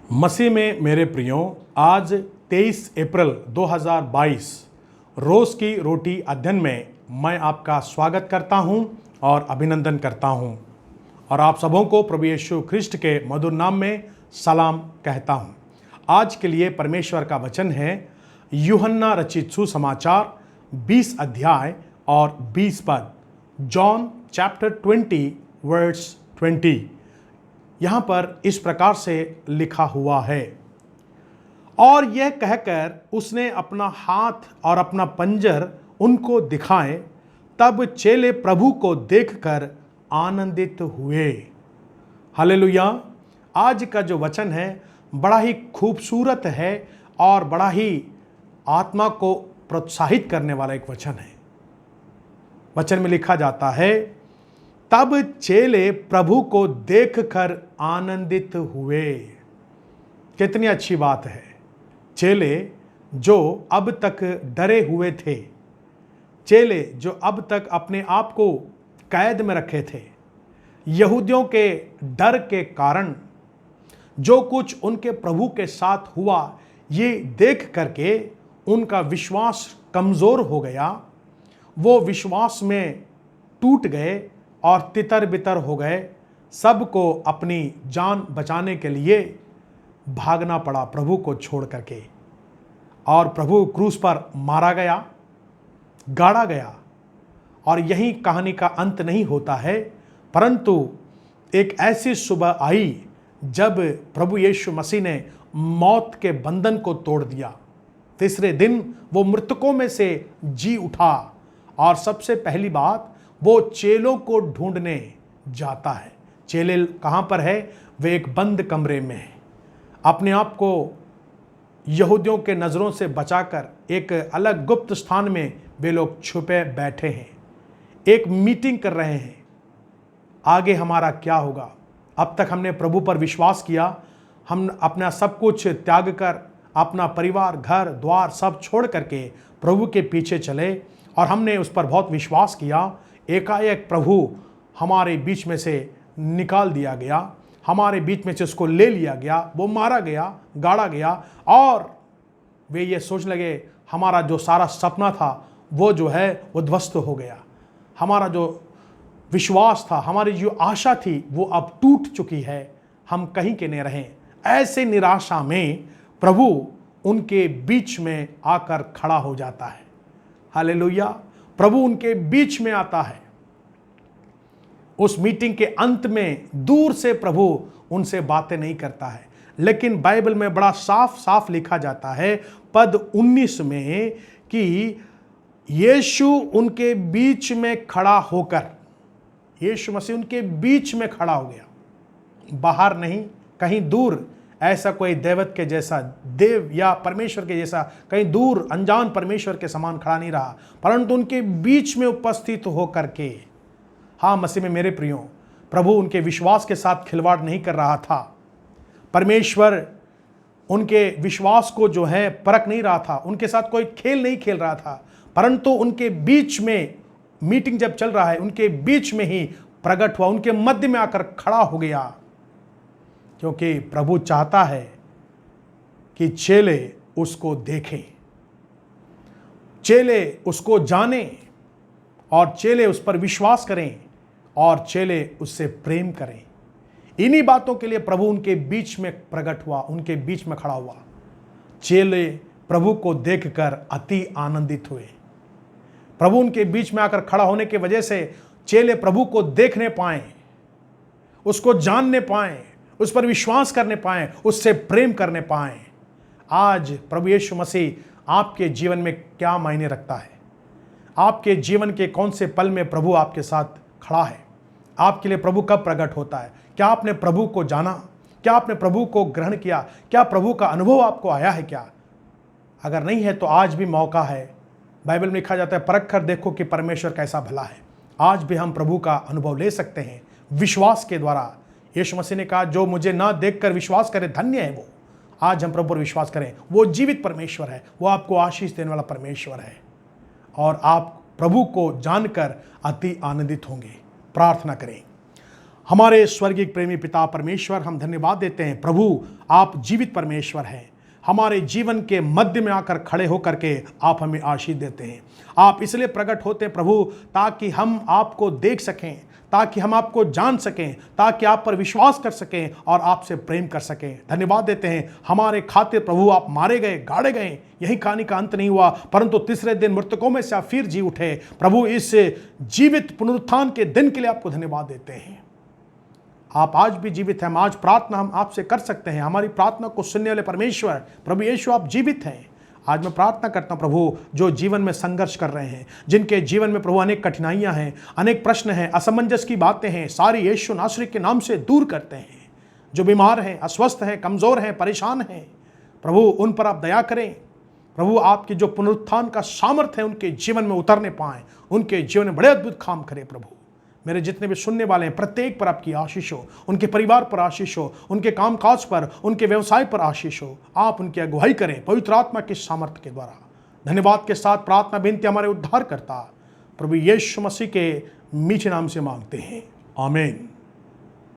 मसीह में मेरे प्रियो, आज 23 अप्रैल 2022 रोज़ की रोटी अध्ययन में मैं आपका स्वागत करता हूं और अभिनंदन करता हूं और आप सबों को प्रभु यीशु ख्रिस्ट के मधुर नाम में सलाम कहता हूं। आज के लिए परमेश्वर का वचन है यूहन्ना रचित सुसमाचार 20 अध्याय और 20 पद, जॉन चैप्टर 20 वर्स 20। यहाँ पर इस प्रकार से लिखा हुआ है, और यह कहकर उसने अपना हाथ और अपना पंजर उनको दिखाए। तब चेले प्रभु को देखकर आनंदित हुए। हालेलुया। आज का जो वचन है बड़ा ही खूबसूरत है और बड़ा ही आत्मा को प्रोत्साहित करने वाला एक वचन है। वचन में लिखा जाता है, तब चेले प्रभु को देखकर आनंदित हुए। कितनी अच्छी बात है। चेले जो अब तक डरे हुए थे, चेले जो अब तक अपने आप को कैद में रखे थे, यहूदियों के डर के कारण जो कुछ उनके प्रभु के साथ हुआ, ये देख करके उनका विश्वास कमज़ोर हो गया। वो विश्वास में टूट गए और तितर बितर हो गए। सबको अपनी जान बचाने के लिए भागना पड़ा प्रभु को छोड़ करके, और प्रभु क्रूस पर मारा गया, गाड़ा गया। और यही कहानी का अंत नहीं होता है, परंतु एक ऐसी सुबह आई जब प्रभु यीशु मसीह ने मौत के बंधन को तोड़ दिया। तीसरे दिन वो मृतकों में से जी उठा, और सबसे पहली बात वो चेलों को ढूंढने जाता है। चेले कहाँ पर है? वे एक बंद कमरे में है, अपने आप को यहूदियों के नज़रों से बचाकर एक अलग गुप्त स्थान में वे लोग छुपे बैठे हैं, एक मीटिंग कर रहे हैं। आगे हमारा क्या होगा? अब तक हमने प्रभु पर विश्वास किया, हम अपना सब कुछ त्याग कर, अपना परिवार, घर द्वार सब छोड़ करके प्रभु के पीछे चले, और हमने उस पर बहुत विश्वास किया। एकाएक प्रभु हमारे बीच में से निकाल दिया गया, हमारे बीच में से उसको ले लिया गया, वो मारा गया, गाड़ा गया, और वे ये सोच लगे हमारा जो सारा सपना था वो जो है वो ध्वस्त हो गया। हमारा जो विश्वास था, हमारी जो आशा थी, वो अब टूट चुकी है, हम कहीं के नहीं रहें। ऐसे निराशा में प्रभु उनके बीच में आकर खड़ा हो जाता है। हालेलुया। प्रभु उनके बीच में आता है। उस मीटिंग के अंत में दूर से प्रभु उनसे बातें नहीं करता है, लेकिन बाइबल में बड़ा साफ साफ लिखा जाता है पद 19 में कि यीशु उनके बीच में खड़ा होकर, यीशु मसीह उनके बीच में खड़ा हो गया, बाहर नहीं, कहीं दूर, ऐसा कोई देवत के जैसा, देव या परमेश्वर के जैसा कहीं दूर अनजान परमेश्वर के समान खड़ा नहीं रहा, परंतु उनके बीच में उपस्थित होकर के। हाँ, मसीह में मेरे प्रियो, प्रभु उनके विश्वास के साथ खिलवाड़ नहीं कर रहा था। परमेश्वर उनके विश्वास को जो है परख नहीं रहा था, उनके साथ कोई खेल नहीं खेल रहा था, परंतु उनके बीच में मीटिंग जब चल रहा है, उनके बीच में ही प्रकट हुआ, उनके मध्य में आकर खड़ा हो गया। क्योंकि प्रभु चाहता है कि चेले उसको देखें, चेले उसको जानें, और चेले उस पर विश्वास करें, और चेले उससे प्रेम करें। इन्हीं बातों के लिए प्रभु उनके बीच में प्रकट हुआ, उनके बीच में खड़ा हुआ। चेले प्रभु को देखकर अति आनंदित हुए। प्रभु उनके बीच में आकर खड़ा होने की वजह से चेले प्रभु को देखने पाए, उसको जानने पाए, उस पर विश्वास करने पाए, उससे प्रेम करने पाए। आज प्रभु यीशु मसीह आपके जीवन में क्या मायने रखता है? आपके जीवन के कौन से पल में प्रभु आपके साथ खड़ा है? आपके लिए प्रभु कब प्रकट होता है? क्या आपने प्रभु को जाना? क्या आपने प्रभु को ग्रहण किया? क्या प्रभु का अनुभव आपको आया है क्या? अगर नहीं है तो आज भी मौका है। बाइबल में लिखा जाता है, परख कर देखो कि परमेश्वर कैसा भला है। आज भी हम प्रभु का अनुभव ले सकते हैं विश्वास के द्वारा। यीशु मसीह ने कहा, जो मुझे ना देखकर विश्वास करे धन्य है वो। आज हम प्रभु पर विश्वास करें, वो जीवित परमेश्वर है, वो आपको आशीष देने वाला परमेश्वर है, और आप प्रभु को जानकर अति आनंदित होंगे। प्रार्थना करें। हमारे स्वर्गीय प्रेमी पिता परमेश्वर, हम धन्यवाद देते हैं प्रभु, आप जीवित परमेश्वर हैं। हमारे जीवन के मध्य में आकर खड़े होकर के आप हमें आशीष देते हैं। आप इसलिए प्रकट होते हैं प्रभु, ताकि हम आपको देख सकें, ताकि हम आपको जान सकें, ताकि आप पर विश्वास कर सकें और आपसे प्रेम कर सकें। धन्यवाद देते हैं हमारे खातिर प्रभु, आप मारे गए, गाड़े गए, यही कहानी का अंत नहीं हुआ, परंतु तीसरे दिन मृतकों में से आप फिर जी उठे। प्रभु, इस जीवित पुनरुत्थान के दिन के लिए आपको धन्यवाद देते हैं। आप आज भी जीवित हैं। आज प्रार्थना हम आपसे कर सकते हैं। हमारी प्रार्थना को सुनने वाले परमेश्वर प्रभु यीशु, आप जीवित हैं। आज मैं प्रार्थना करता हूं प्रभु, जो जीवन में संघर्ष कर रहे हैं, जिनके जीवन में प्रभु अनेक कठिनाइयां हैं, अनेक प्रश्न हैं, असमंजस की बातें हैं, सारी यीशु नासरी के नाम से दूर करते हैं। जो बीमार हैं, अस्वस्थ हैं, कमजोर हैं, परेशान हैं, प्रभु उन पर आप दया करें। प्रभु आपकी जो पुनरुत्थान का सामर्थ्य है उनके जीवन में उतरने पाएं, उनके जीवन में बड़े अद्भुत काम करें। प्रभु मेरे जितने भी सुनने वाले हैं, प्रत्येक पर आपकी आशीष हो, उनके परिवार पर आशीष हो, उनके कामकाज पर, उनके व्यवसाय पर आशीष हो। आप उनकी अगुवाई करें पवित्र आत्मा के सामर्थ्य के द्वारा। धन्यवाद के साथ प्रार्थना विनती हमारे उद्धार करता प्रभु यीशु मसीह के मीठे नाम से मांगते हैं, आमीन।